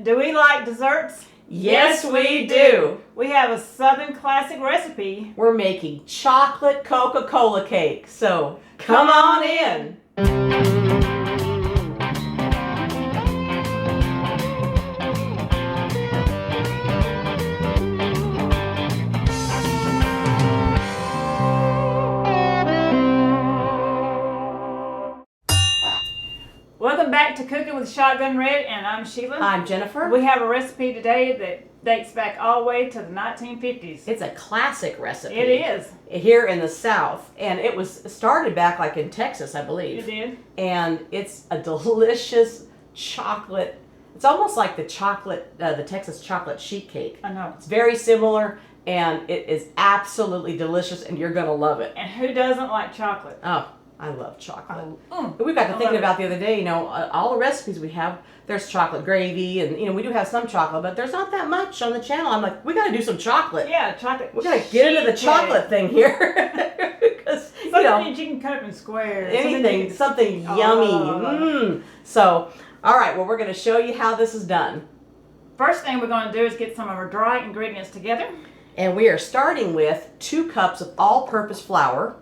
Do we like desserts? Yes, we do. We have a Southern classic recipe. We're making chocolate Coca-Cola cake. So come on in. Welcome back to Cooking with Shotgun Red, and I'm Sheila. I'm Jennifer. We have a recipe today that dates back all the way to the 1950s. It's a classic recipe. It is. Here in the South. And it was started back like in Texas, I believe. It did. And it's a delicious chocolate. It's almost like the Texas chocolate sheet cake. I know. It's very similar, and it is absolutely delicious, and you're going to love it. And who doesn't like chocolate? Oh, I love chocolate. Oh, We got to thinking about the other day, all the recipes we have, there's chocolate gravy, and we do have some chocolate, but there's not that much on the channel. I'm like, we got to do some chocolate. Yeah, chocolate. We got to get into the chocolate thing here. Because, something you can cut up in squares. Something yummy. So, all right, well, we're going to show you how this is done. First thing we're going to do is get some of our dry ingredients together. And we are starting with 2 cups of all-purpose flour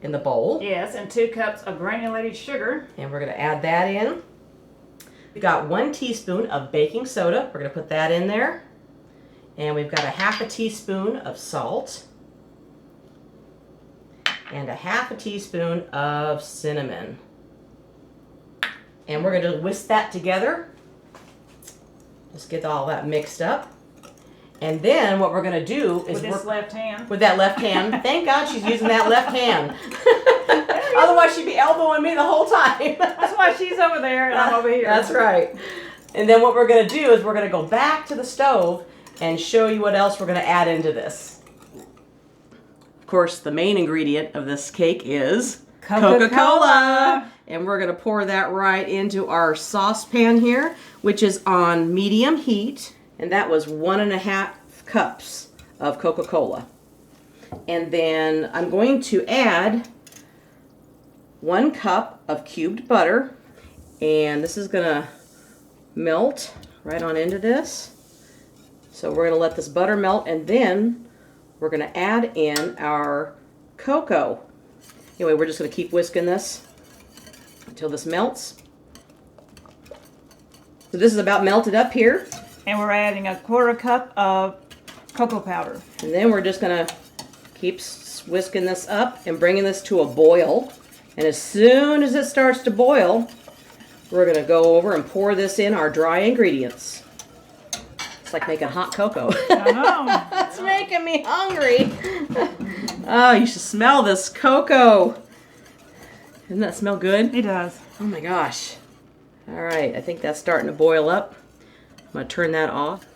in the bowl. Yes, and 2 cups of granulated sugar. And we're going to add that in. We've got 1 teaspoon of baking soda. We're going to put that in there. And we've got a 1/2 teaspoon of salt. And a 1/2 teaspoon of cinnamon. And we're going to whisk that together. Just get all that mixed up. And then what we're going to do is with this left hand. With that left hand. Thank God she's using that left hand. Otherwise she'd be elbowing me the whole time. That's why she's over there and I'm over here. That's right. And then what we're going to do is we're going to go back to the stove and show you what else we're going to add into this. Of course, the main ingredient of this cake is Coca-Cola. And we're going to pour that right into our saucepan here, which is on medium heat. And that was 1.5 cups of Coca-Cola. And then I'm going to add 1 cup of cubed butter. And this is going to melt right on into this. So we're going to let this butter melt, and then we're going to add in our cocoa. Anyway, we're just going to keep whisking this until this melts. So this is about melted up here. And we're adding a 1/4 cup of cocoa powder. And then we're just going to keep whisking this up and bringing this to a boil. And as soon as it starts to boil, we're going to go over and pour this in our dry ingredients. It's like making hot cocoa. I know. It's making me hungry. Oh, you should smell this cocoa. Doesn't that smell good? It does. Oh my gosh. All right, I think that's starting to boil up. I'm going to turn that off.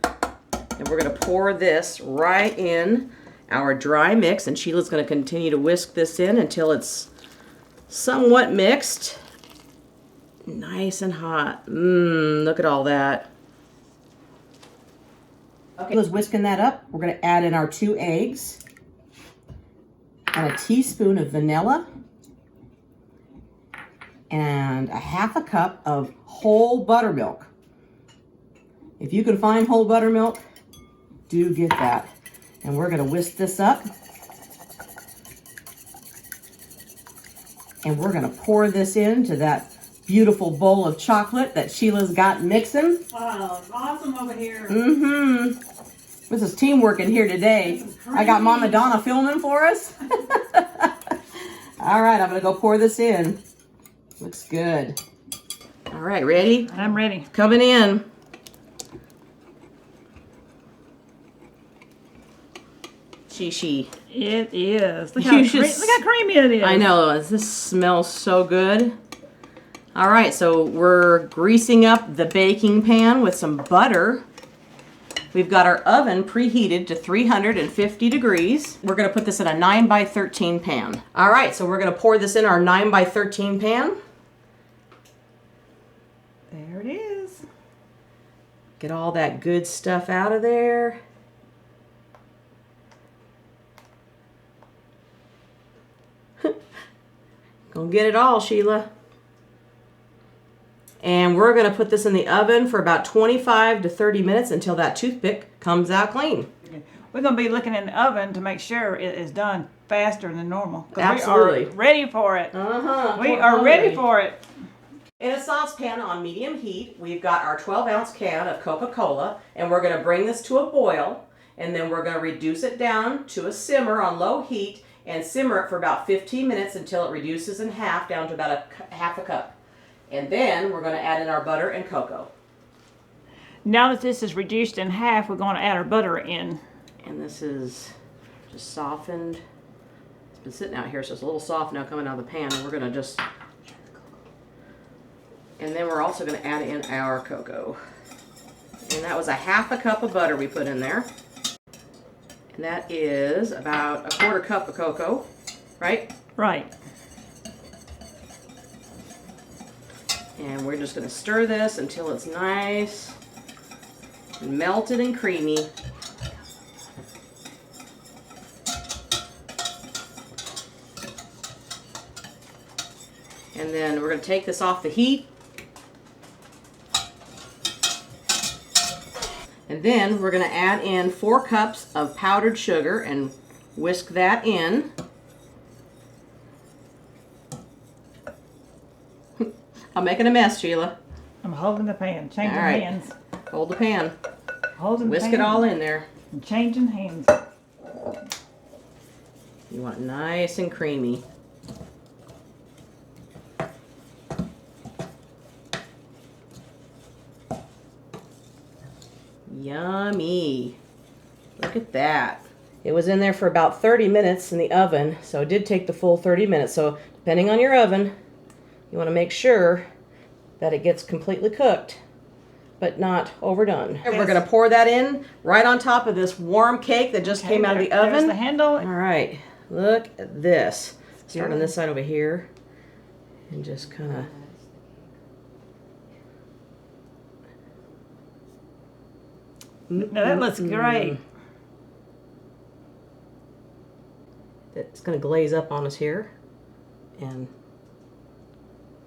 And we're going to pour this right in our dry mix. And Sheila's going to continue to whisk this in until it's somewhat mixed. Nice and hot. Look at all that. Okay, let's whisking that up. We're going to add in our 2 eggs and a teaspoon of vanilla and a 1/2 cup of whole buttermilk. If you can find whole buttermilk, do get that. And we're going to whisk this up. And we're going to pour this into that beautiful bowl of chocolate that Sheila's got mixing. Wow, awesome over here. This is teamwork in here today. I got Mama Donna filming for us. All right, I'm going to go pour this in. Looks good. All right, ready? I'm ready. Coming in. She. It is. Look how creamy it is. I know. This smells so good. All right, so we're greasing up the baking pan with some butter. We've got our oven preheated to 350 degrees. We're going to put this in a 9x13 pan. All right, so we're going to pour this in our 9x13 pan. There it is. Get all that good stuff out of there. Gonna get it all, Sheila. And we're going to put this in the oven for about 25 to 30 minutes until that toothpick comes out clean. We're going to be looking in the oven to make sure it is done faster than normal. Absolutely. We are ready for it. Uh-huh. We are ready for it. In a saucepan on medium heat, we've got our 12-ounce can of Coca-Cola, and we're going to bring this to a boil, and then we're going to reduce it down to a simmer on low heat and simmer it for about 15 minutes until it reduces in half down to about half a cup. And then we're going to add in our butter and cocoa. Now that this is reduced in half, we're going to add our butter in. And this is just softened. It's been sitting out here, so it's a little soft now coming out of the pan, and we're going to just... And then we're also going to add in our cocoa. And that was a half a cup of butter we put in there. And that is about a quarter cup of cocoa, right? Right. And we're just going to stir this until it's nice and melted and creamy. And then we're going to take this off the heat. And then we're going to add in 4 cups of powdered sugar and whisk that in. I'm making a mess, Sheila. I'm holding the pan, changing All right. hands. Hold the pan. Holding the Whisk pan. it all in there. And changing hands. You want it nice and creamy. Yummy. Look at that. It was in there for about 30 minutes in the oven, so it did take the full 30 minutes. So depending on your oven, you want to make sure that it gets completely cooked, but not overdone. And we're going to pour that in right on top of this warm cake that just came out of the oven. There's the handle. All right, look at this. Start on this side over here and just kind of... Now that looks great. It's going to glaze up on us here and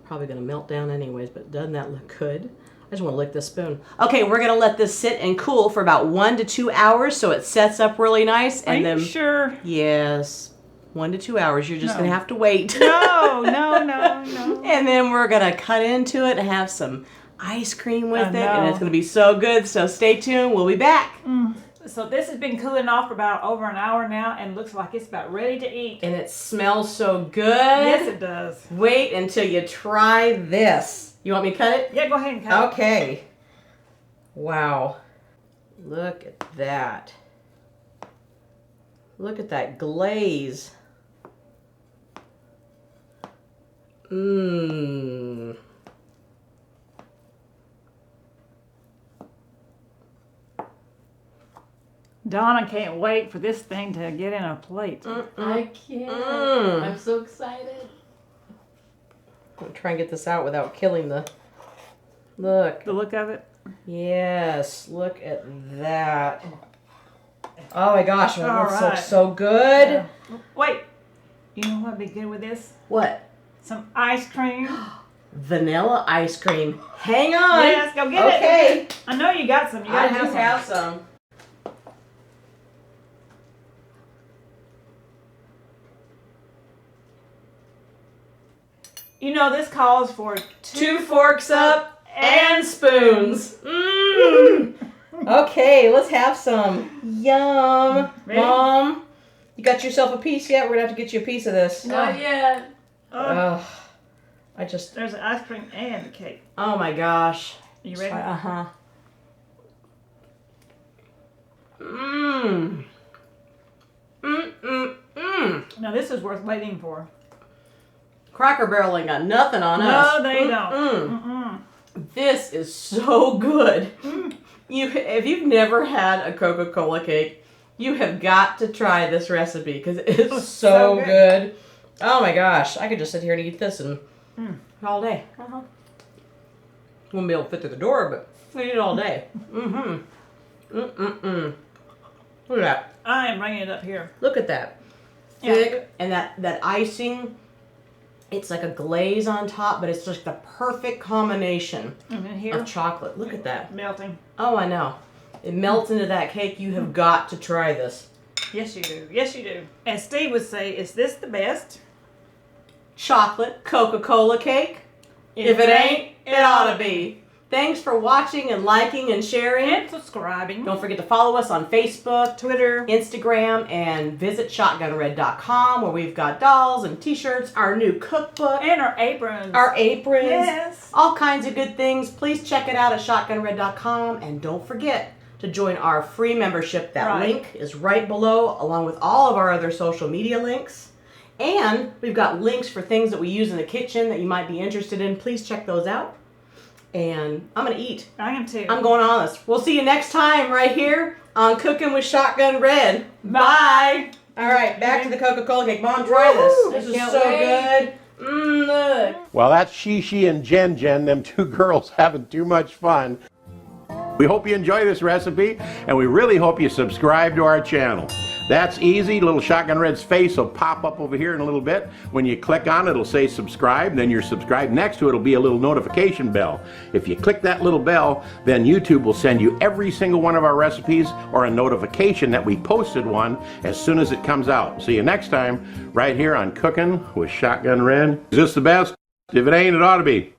probably going to melt down anyways, but doesn't that look good? I just want to lick this spoon. Okay, we're going to let this sit and cool for about 1 to 2 hours so it sets up really nice. Are you sure? Yes, 1 to 2 hours. You're just going to have to wait. No. And then we're going to cut into it and have some ice cream with it, and it's going to be so good. So stay tuned. We'll be back. So this has been cooling off for about over an hour now, and looks like it's about ready to eat. And it smells so good. Yes, it does. Wait until you try this. You want me to cut it? Yeah, go ahead and cut it. Okay. Wow. Look at that. Look at that glaze. Mmm. Donna can't wait for this thing to get in a plate. I can't. I'm so excited. I'm try and get this out without killing the... Look. The look of it? Yes, look at that. Oh my gosh, it All looks right. so good. Yeah. Wait, you know what would be good with this? What? Some ice cream. Vanilla ice cream. Hang on. Yes, go get it. Okay. I know you got some. You gotta I do have some. You know, this calls for 2 forks up and spoons. Mmm. Okay, let's have some. Yum. Ready? Mom, you got yourself a piece yet? We're going to have to get you a piece of this. Not yet. Oh, There's the ice cream and the cake. Oh my gosh. You ready? Uh-huh. Mmm. Mmm. Now this is worth waiting for. Cracker Barrel ain't got nothing on us. No, they don't. This is so good. If you've never had a Coca-Cola cake, you have got to try this recipe because it's so good. Oh my gosh, I could just sit here and eat this and all day. Wouldn't be able to fit through the door, but we eat it all day. Look at that. I am bringing it up here. Look at that. Yeah. Thick, and that icing It's like a glaze on top, but it's just the perfect combination And then here, of chocolate. Look at that. melting. Oh, I know. It melts into that cake. You have got to try this. Yes, you do. Yes, you do. And Steve would say, is this the best? Chocolate Coca-Cola cake? If it ain't, it ought to be. Thanks for watching and liking and sharing. And subscribing. Don't forget to follow us on Facebook, Twitter, Instagram, and visit shotgunred.com where we've got dolls and t-shirts, our new cookbook, and our aprons. Yes. all kinds of good things. Please check it out at shotgunred.com, and don't forget to join our free membership. That link is right below, along with all of our other social media links. And we've got links for things that we use in the kitchen that you might be interested in. Please check those out. And I'm going to eat. I am too. I'm going honest. We'll see you next time right here on Cooking with Shotgun Red. Bye. All right, back to the Coca-Cola cake. Mom, try this. This is can't so wait. good. Look. Well, that's Shishi and Jen, them two girls having too much fun. We hope you enjoy this recipe, and we really hope you subscribe to our channel. That's easy. Little Shotgun Red's face will pop up over here in a little bit. When you click on it, it'll say subscribe, then you're subscribed. Next to it will be a little notification bell. If you click that little bell, then YouTube will send you every single one of our recipes or a notification that we posted one as soon as it comes out. See you next time right here on Cooking with Shotgun Red. Is this the best? If it ain't, it ought to be.